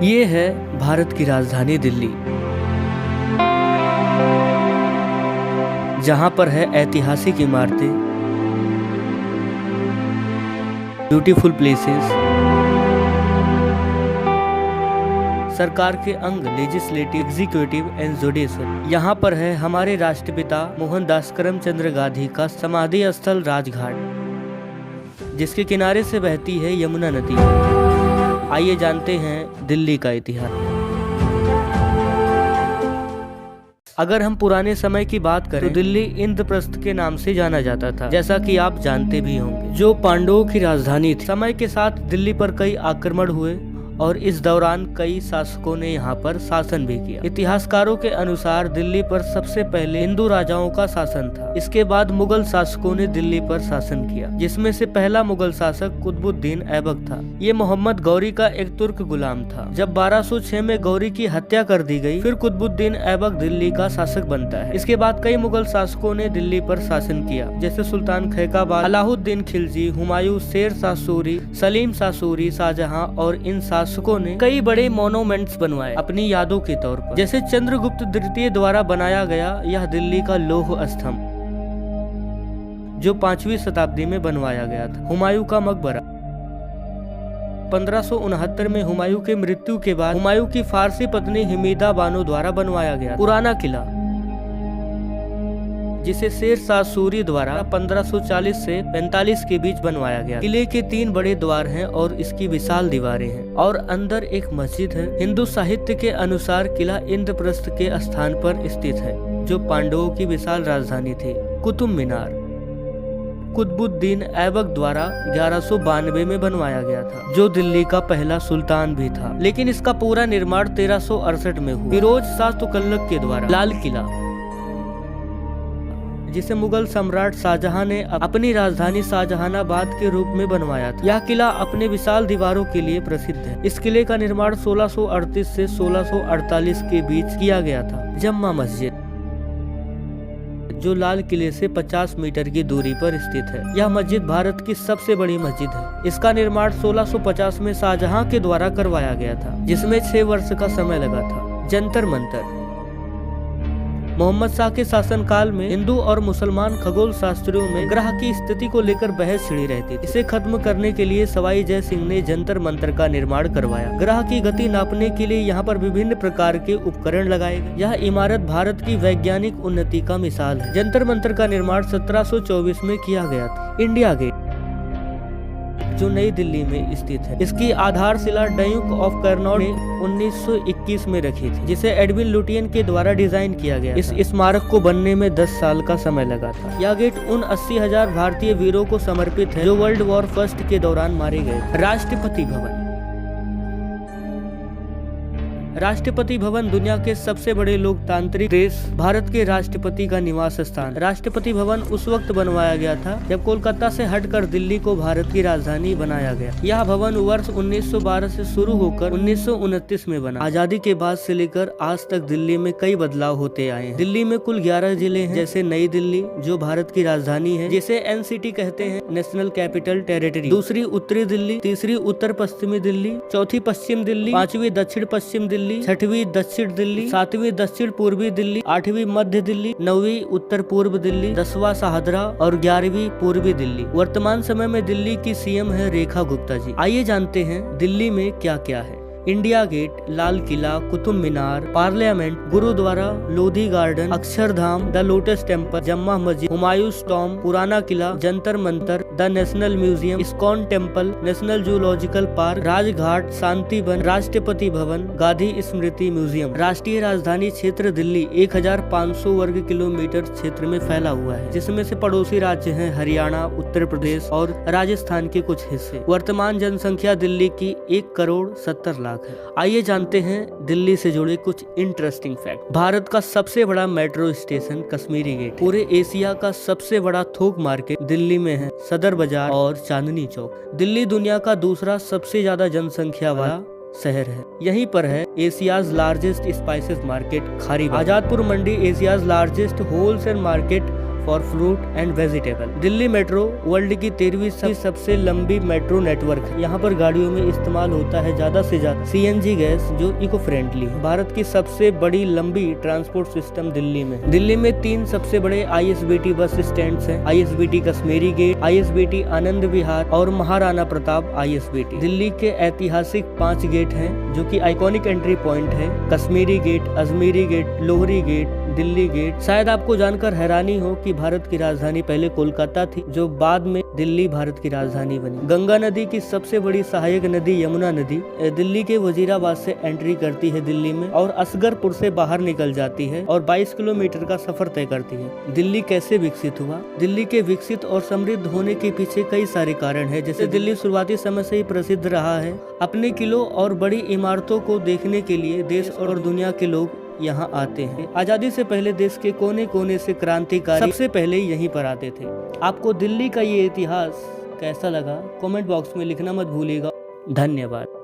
ये है भारत की राजधानी दिल्ली, जहाँ पर है ऐतिहासिक इमारतें, ब्यूटीफुल प्लेसेस, सरकार के अंग लेजिस्लेटिव, एग्जीक्यूटिव एंड जुडिशियल। यहाँ पर है हमारे राष्ट्रपिता मोहनदास करमचंद गांधी का समाधि स्थल राजघाट, जिसके किनारे से बहती है यमुना नदी। आइए जानते हैं दिल्ली का इतिहास। अगर हम पुराने समय की बात करें तो दिल्ली इंद्रप्रस्थ के नाम से जाना जाता था, जैसा कि आप जानते भी होंगे, जो पांडवों की राजधानी थी। समय के साथ दिल्ली पर कई आक्रमण हुए और इस दौरान कई शासकों ने यहाँ पर शासन भी किया। इतिहासकारों के अनुसार दिल्ली पर सबसे पहले हिंदू राजाओं का शासन था। इसके बाद मुगल शासकों ने दिल्ली पर शासन किया, जिसमें से पहला मुगल शासक कुतुबुद्दीन ऐबक था। ये मोहम्मद गौरी का एक तुर्क गुलाम था। जब 1206 में गौरी की हत्या कर दी गई, फिर कुतुबुद्दीन ऐबक दिल्ली का शासक बनता है। इसके बाद कई मुगल शासकों ने दिल्ली पर शासन किया, जैसे सुल्तान खैकाबाद, अलाउद्दीन खिलजी, हुमायूं, शेर शाह सूरी, सलीम शाह सूरी, शाहजहां और इन शासकों ने कई बड़े मोनूमेंट्स बनवाए अपनी यादों के तौर पर। जैसे चंद्रगुप्त द्वितीय द्वारा बनाया गया यह दिल्ली का लौह स्तंभ, जो 5वीं शताब्दी में बनवाया गया था। हुमायूं का मकबरा 1569 में हुमायूं के मृत्यु के बाद हुमायूं की फारसी पत्नी हमीदा बानो द्वारा बनवाया गया। पुराना किला, जिसे शेर शाह सूरी द्वारा 1540 से 45 के बीच बनवाया गया। किले के 3 बड़े द्वार हैं और इसकी विशाल दीवारें हैं और अंदर एक मस्जिद है। हिंदू साहित्य के अनुसार किला इंद्रप्रस्थ के स्थान पर स्थित है, जो पांडवों की विशाल राजधानी थी। कुतुब मीनार कुतुबुद्दीन ऐबक द्वारा 1192 में बनवाया गया था, जो दिल्ली का पहला सुल्तान भी था, लेकिन इसका पूरा निर्माण 1368 में हुआ फिरोज शाह तुगलक के द्वारा। लाल किला, जिसे मुगल सम्राट शाहजहां ने अपनी राजधानी शाहजहानाबाद के रूप में बनवाया था। यह किला अपने विशाल दीवारों के लिए प्रसिद्ध है। इस किले का निर्माण 1638 से 1648 के बीच किया गया था। जम्मा मस्जिद, जो लाल किले से 50 मीटर की दूरी पर स्थित है। यह मस्जिद भारत की सबसे बड़ी मस्जिद है। इसका निर्माण 1650 में शाहजहां के द्वारा करवाया गया था, जिसमें 6 वर्ष का समय लगा था। जंतर मंतर, मोहम्मद शाह के शासनकाल में हिंदू और मुसलमान खगोल शास्त्रियों में ग्रह की स्थिति को लेकर बहस छिड़ी रहती थी। इसे खत्म करने के लिए सवाई जय सिंह ने जंतर मंतर का निर्माण करवाया। ग्रह की गति नापने के लिए यहाँ पर विभिन्न प्रकार के उपकरण लगाए गए। यह इमारत भारत की वैज्ञानिक उन्नति का मिसाल है। जंतर मंतर का निर्माण 1724 में किया गया था। इंडिया गेट, जो नई दिल्ली में स्थित है, इसकी आधारशिला ड्यूक ऑफ कर्नौल ने 1921 में रखी थी, जिसे एडविन लुटियन के द्वारा डिजाइन किया गया। इस स्मारक को बनने में 10 साल का समय लगा था। यह गेट उन 80,000 भारतीय वीरों को समर्पित है, जो वर्ल्ड वॉर फर्स्ट के दौरान मारे गए। राष्ट्रपति भवन, राष्ट्रपति भवन दुनिया के सबसे बड़े लोकतांत्रिक देश भारत के राष्ट्रपति का निवास स्थान। राष्ट्रपति भवन उस वक्त बनवाया गया था जब कोलकाता से हटकर दिल्ली को भारत की राजधानी बनाया गया। यह भवन वर्ष 1912 से शुरू होकर 1929 में बना। आजादी के बाद से लेकर आज तक दिल्ली में कई बदलाव होते आए हैं। दिल्ली में कुल 11 जिले हैं, जैसे नई दिल्ली, जो भारत की राजधानी है, जिसे NCT कहते हैं, नेशनल कैपिटल टेरिटरी। दूसरी उत्तरी दिल्ली, तीसरी उत्तर पश्चिमी दिल्ली, चौथी पश्चिम दिल्ली, 5वीं दक्षिण पश्चिम दिल्ली, 6वीं दक्षिण दिल्ली, 7वीं दक्षिण पूर्वी दिल्ली, 8वीं मध्य दिल्ली, 9वीं उत्तर पूर्व दिल्ली, 10वां शाहदरा और 11वीं पूर्वी दिल्ली। वर्तमान समय में दिल्ली की CM है रेखा गुप्ता जी। आइए जानते हैं दिल्ली में क्या क्या है। India Gate, Lal Qila, Qutub Minar, Parliament, gurdwara, Lodhi Garden, Akshardham, the Lotus Temple, Jama Masjid, Humayun Tomb, Purana Qila, Jantar Mantar, the National Museum, ISKCON Temple, National Zoological Park, Rajghat, Shantivan, Rashtrapati Bhavan, Gandhi Smriti museum. राष्ट्रीय राजधानी क्षेत्र दिल्ली 1500 वर्ग किलोमीटर क्षेत्र में फैला हुआ है, जिसमें से पड़ोसी राज्य हैं हरियाणा, उत्तर प्रदेश और राजस्थान के कुछ हिस्से। वर्तमान जनसंख्या दिल्ली की 1,70,00,000 है। आइए जानते हैं दिल्ली से जुड़े कुछ इंटरेस्टिंग फैक्ट। भारत का सबसे बड़ा मेट्रो स्टेशन कश्मीरी गेट, पूरे एशिया का सबसे बड़ा थोक मार्केट दिल्ली में है, सदर बाजार और चांदनी चौक। दिल्ली दुनिया का दूसरा सबसे ज्यादा जनसंख्या वाला शहर है। यहीं पर है Asia's largest spices market Khari. Azadpur Mandi Asia's largest wholesale market for fruit and vegetable. Delhi metro world की 13वीं सबसे लंबी मेट्रो नेटवर्क है। यहाँ पर गाड़ियों में इस्तेमाल होता है ज्यादा से ज्यादा CNG गैस, जो इको फ्रेंडली है। भारत की सबसे बड़ी लंबी ट्रांसपोर्ट सिस्टम दिल्ली में। दिल्ली में 3 सबसे बड़े ISBT बस स्टैंड हैं। ISBT Kashmiri gate, ISBT Anand Vihar और महाराणा प्रताप ISBT। दिल्ली के ऐतिहासिक 5 गेट हैं जो कि आइकॉनिक एंट्री पॉइंट है। Kashmiri Gate, Ajmeri Gate, Lahori Gate, Delhi Gate. शायद आपको जानकर हैरानी हो कि भारत की राजधानी पहले कोलकाता थी, जो बाद में दिल्ली भारत की राजधानी बनी। गंगा नदी की सबसे बड़ी सहायक नदी यमुना नदी दिल्ली के वजीराबाद से एंट्री करती है दिल्ली में और असगरपुर से बाहर निकल जाती है और 22 किलोमीटर का सफर तय करती है। दिल्ली कैसे विकसित हुआ? दिल्ली के विकसित और समृद्ध होने के पीछे कई सारे कारण हैं। जैसे दिल्ली शुरुआती समय से ही प्रसिद्ध रहा है अपने किलों और बड़ी इमारतों को देखने के लिए देश और दुनिया के लोग यहाँ आते हैं। आजादी से पहले देश के कोने कोने से क्रांतिकारी सबसे पहले यहीं पर आते थे। आपको दिल्ली का ये इतिहास कैसा लगा? कमेंट बॉक्स में लिखना मत भूलिएगा। धन्यवाद।